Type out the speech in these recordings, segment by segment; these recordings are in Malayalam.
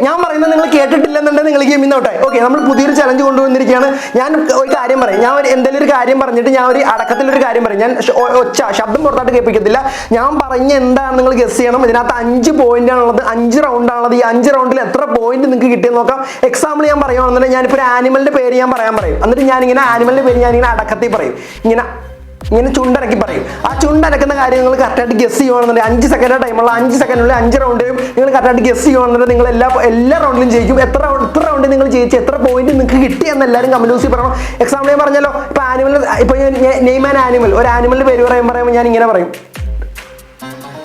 ഞാൻ പറയുന്നത് നിങ്ങൾ കേട്ടിട്ടില്ലെന്നുണ്ടെങ്കിൽ നിങ്ങൾ ഗെയിമിൽ നിന്ന് ഔട്ടായി. ഓക്കെ, നമ്മൾ പുതിയൊരു ചലഞ്ച് കൊണ്ടുവന്നിരിക്കുകയാണ്. ഞാൻ ഒരു കാര്യം പറയും, ഞാൻ എന്തെങ്കിലും ഒരു കാര്യം പറഞ്ഞിട്ട് ഞാൻ ഒരു അടക്കത്തിലൊരു കാര്യം പറയും. ഞാൻ ശബ്ദം പുറത്തായിട്ട് കേൾപ്പിക്കത്തില്ല. ഞാൻ പറഞ്ഞ എന്താണ് നിങ്ങൾ ഗസ് ചെയ്യണം. ഇതിനകത്ത് 5 പോയിന്റ് ആണുള്ളത്, 5 റൗണ്ടാണുള്ളത്. ഈ 5 റൗണ്ടിൽ എത്ര പോയിന്റ് നിങ്ങൾക്ക് കിട്ടിയെന്ന് നോക്കാം. എക്സാമ്പിൾ ഞാൻ പറയുകയാണെന്നുണ്ടെങ്കിൽ ഞാനിപ്പോൾ ഒരു ആനിമലിന്റെ പേര് ഞാൻ പറയും. എന്നിട്ട് ഞാനിങ്ങനെ ആനിമലിന്റെ പേര് ഞാനിങ്ങനെ അടക്കത്തിൽ പറയും. ഇങ്ങനെ ചുണ്ടനക്കി പറയും. ആ ചുണ്ടനക്കുന്ന കാര്യം നിങ്ങൾ കറക്റ്റായിട്ട് ഗസ് ചെയ്യുകയാണെന്നുണ്ടെങ്കിൽ 5 സെക്കൻഡ് ടൈമുള്ള 5 സെക്കൻഡിനുള്ളിൽ 5 റൗണ്ടിലും നിങ്ങൾ കറക്റ്റായിട്ട് ഗസ് ചെയ്യുകയാണെന്നുണ്ടെങ്കിൽ നിങ്ങൾ എല്ലാ റൗണ്ടിലും ജയിക്കും. എത്ര റൗണ്ടിൽ നിങ്ങൾ ജയിച്ചു, എത്ര പോയിന്റ് നിങ്ങൾക്ക് കിട്ടി എന്ന് എല്ലാവരും കമന്റ് ബോക്സിൽ പറയണം. എക്സാമ്പിൾ ഞാൻ പറഞ്ഞല്ലോ, ഇപ്പൊ ആനിമൽ, ഇപ്പൊ നെയിം ആൻ ആനിമൽ, ഒരു ആനിമലിന്റെ പേര് പറയുമ്പോൾ ഞാൻ ഇങ്ങനെ പറയും.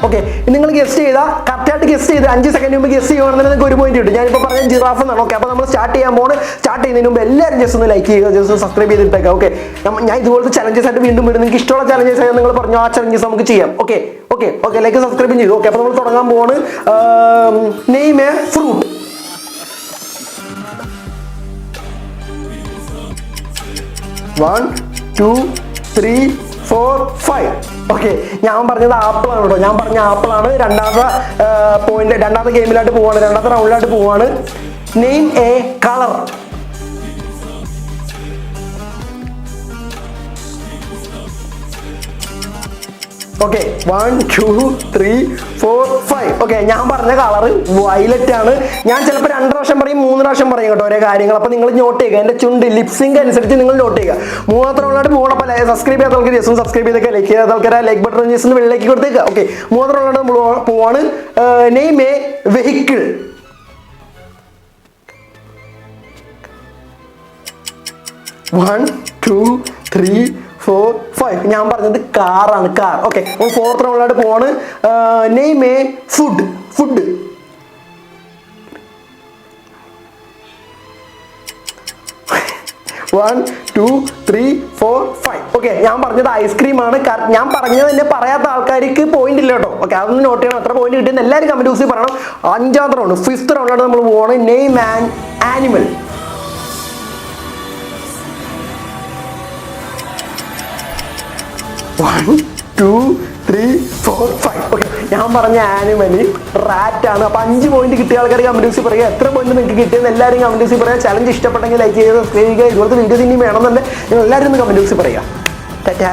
ഓക്കെ, നിങ്ങൾ ഗസ്റ്റ് ചെയ്താൽ കറക്റ്റായിട്ട് ഗസ്റ്റ് ചെയ്ത് 5 സെക്കൻഡ് മുമ്പ് ഗസ്റ്റ് ചെയ്യുകയാണെന്നുണ്ടെങ്കിൽ നിങ്ങൾക്ക് 1 പോയിന്റ് കിട്ടും. ഞാനിപ്പോൾ പറഞ്ഞ ജിറാഫ് എന്നാണ്. ഓക്കെ, അപ്പോൾ നമ്മൾ സ്റ്റാർട്ട് ചെയ്യാൻ പോകുന്നത്. സ്റ്റാർട്ട് ചെയ്യുന്നതിന് മുമ്പ് എല്ലാവരും ജസ്റ്റ് ഒന്ന് ലൈക്ക് ചെയ്യുക, ജസ്റ്റ് സബ്സ്ക്രൈബ് ചെയ്തിട്ടേക്കാം. ഓക്കെ, ഞാൻ ഇതുപോലത്തെ ചലഞ്ചസ് ആയിട്ട് വീണ്ടും വിടും. നിങ്ങൾക്ക് ഇഷ്ടമുള്ള ചലഞ്ചസ് ആയിട്ട് നിങ്ങൾ പറഞ്ഞു, ആ ചലഞ്ചസ് നമുക്ക് ചെയ്യാം. ഓക്കെ, ലൈക്ക് സബ്സ്ക്രൈബ് ചെയ്തു. ഓക്കെ, അപ്പോൾ നമ്മൾ തുടങ്ങാൻ പോകുന്നത് name A fruit. One, 2, 3, 4, 5. Okay, ഞാൻ പറഞ്ഞത് ആപ്പിളാണ് കേട്ടോ. ഞാൻ പറഞ്ഞ ആപ്പിളാണ്. രണ്ടാമത്തെ ഗെയിമിലായിട്ട് പോവാണ്, രണ്ടാമത്തെ റൗണ്ടിലായിട്ട് പോവാണ്. Name A colour. Okay, 1, 2, 3, 4, 5. Okay, ഞാൻ പറഞ്ഞ കളർ വയലറ്റ് ആണ്. ഞാൻ ചിലപ്പോൾ 2 പ്രാവശ്യം പറയും, 3 പ്രാവശ്യം പറയും കേട്ടോ ഓരോ കാര്യങ്ങൾ. അപ്പോൾ നിങ്ങൾ നോട്ട് ചെയ്യുക. എൻ്റെ ചുണ്ട് ലിപ്സിംഗ് അനുസരിച്ച് നിങ്ങൾ നോട്ട് ചെയ്യുക. 3ാമത്തെ റൗണ്ടിലായിട്ട് പോകണം. അപ്പോൾ സബ്സ്ക്രൈബ് ചെയ്യാത്ത ആൾക്കാർ ജസ്റ്റ് സബ്സ്ക്രൈബ് ചെയ്തൊക്കെ, ലൈക്ക് ചെയ്യാത്ത ആൾക്കാർ ലൈക്ക് ബട്ടൺ ജസ്റ്റ് വെള്ളിലേക്ക് കൊടുത്തേക്കുക. ഓക്കെ, 3ാമത്തെ റൗണ്ടിലായിട്ട് പോവാണ്. Name A vehicle. 1, 2, 3, 4, 5. ഞാൻ പറഞ്ഞത് കാറാണ്, കാർ. ഓക്കെ, 4th റൗണ്ടിലായിട്ട് പോവാണ്. Name A food. 1, 2, 3, 4, 5. ഓക്കെ, ഞാൻ പറഞ്ഞത് ഐസ്ക്രീം ആണ്. ഞാൻ പറഞ്ഞത് തന്നെ പറയാത്ത ആൾക്കാർക്ക് പോയിന്റ് ഇല്ല കേട്ടോ. ഓക്കെ, അതൊന്ന് നോട്ട് ചെയ്യണം. എത്ര പോയിന്റ് കിട്ടിയെന്ന് എല്ലാവരും കമന്റ് ബോക്സിൽ പറയണം. 5ാമത്തെ റൗണ്ട്, 5th റൗണ്ടിലായിട്ട് നമ്മൾ പോവാണ്. Name an animal. 1, 2, 3, 4, 5. ഓക്കെ, ഞാൻ പറഞ്ഞ ആനിമൽ റാറ്റ് ആണ്. അപ്പോൾ 5 പോയിന്റ് കിട്ടിയ ആൾക്കാർ കമന്റ് ബോക്സിൽ പറയുക. എത്ര പോയിന്റ് നിങ്ങൾക്ക് കിട്ടിയെന്ന് എല്ലാവരും കമന്റ് ബോക്സിൽ പറയുക. ചലഞ്ച് ഇഷ്ടപ്പെട്ടെങ്കിൽ ലൈക്ക് ചെയ്യുക, സബ്സ്ക്രൈബ് ചെയ്യുക. ഇതുപോലത്തെ വീഡിയോസ് ഇനി വേണമെന്നുണ്ടെങ്കിൽ നിങ്ങൾ എല്ലാവരും ഒന്ന് കമന്റ് ബോക്സിൽ പറയുക. ടാറ്റാ.